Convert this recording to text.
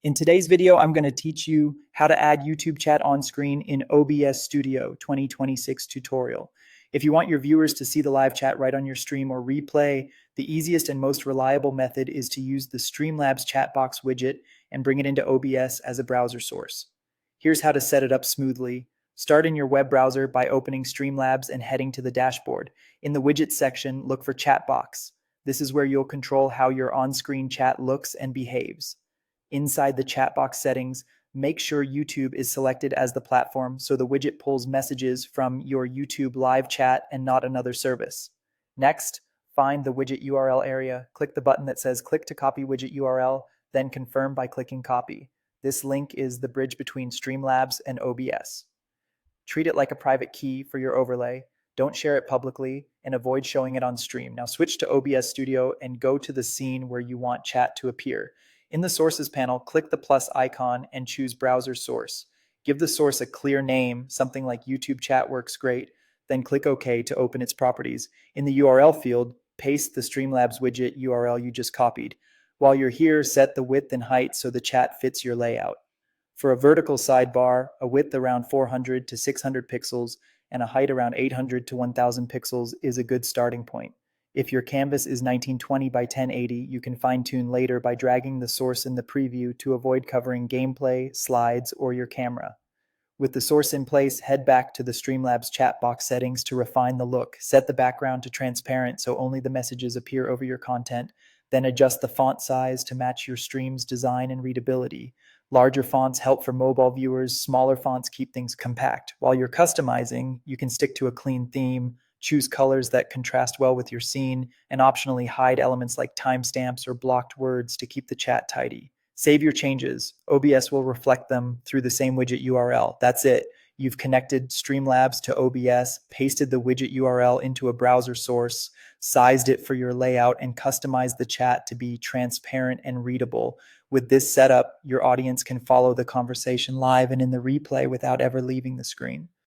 In today's video, I'm going to teach you how to add YouTube chat on screen in OBS Studio 2026 tutorial. If you want your viewers to see the live chat right on your stream or replay, the easiest and most reliable method is to use the Streamlabs chat box widget and bring it into OBS as a browser source. Here's how to set it up smoothly. Start in your web browser by opening Streamlabs and heading to the dashboard. In the widgets section, look for chat box. This is where you'll control how your on-screen chat looks and behaves. Inside the chat box settings, make sure YouTube is selected as the platform so the widget pulls messages from your YouTube live chat and not another service. Next, find the widget URL area, click the button that says click to copy widget URL, then confirm by clicking copy. This link is the bridge between Streamlabs and OBS. Treat it like a private key for your overlay. Don't share it publicly and avoid showing it on stream. Now switch to OBS Studio and go to the scene where you want chat to appear. In the Sources panel, click the plus icon and choose Browser Source. Give the source a clear name, something like YouTube chat works great, then click OK to open its properties. In the URL field, paste the Streamlabs widget URL you just copied. While you're here, set the width and height so the chat fits your layout. For a vertical sidebar, a width around 400 to 600 pixels and a height around 800 to 1000 pixels is a good starting point. If your canvas is 1920 by 1080, you can fine-tune later by dragging the source in the preview to avoid covering gameplay, slides, or your camera. With the source in place, head back to the Streamlabs chat box settings to refine the look. Set the background to transparent so only the messages appear over your content. Then adjust the font size to match your stream's design and readability. Larger fonts help for mobile viewers, smaller fonts keep things compact. While you're customizing, you can stick to a clean theme, choose colors that contrast well with your scene, and optionally hide elements like timestamps or blocked words to keep the chat tidy. Save your changes. OBS will reflect them through the same widget URL. That's it. You've connected Streamlabs to OBS, pasted the widget URL into a browser source, sized it for your layout, and customized the chat to be transparent and readable. With this setup, your audience can follow the conversation live and in the replay without ever leaving the screen.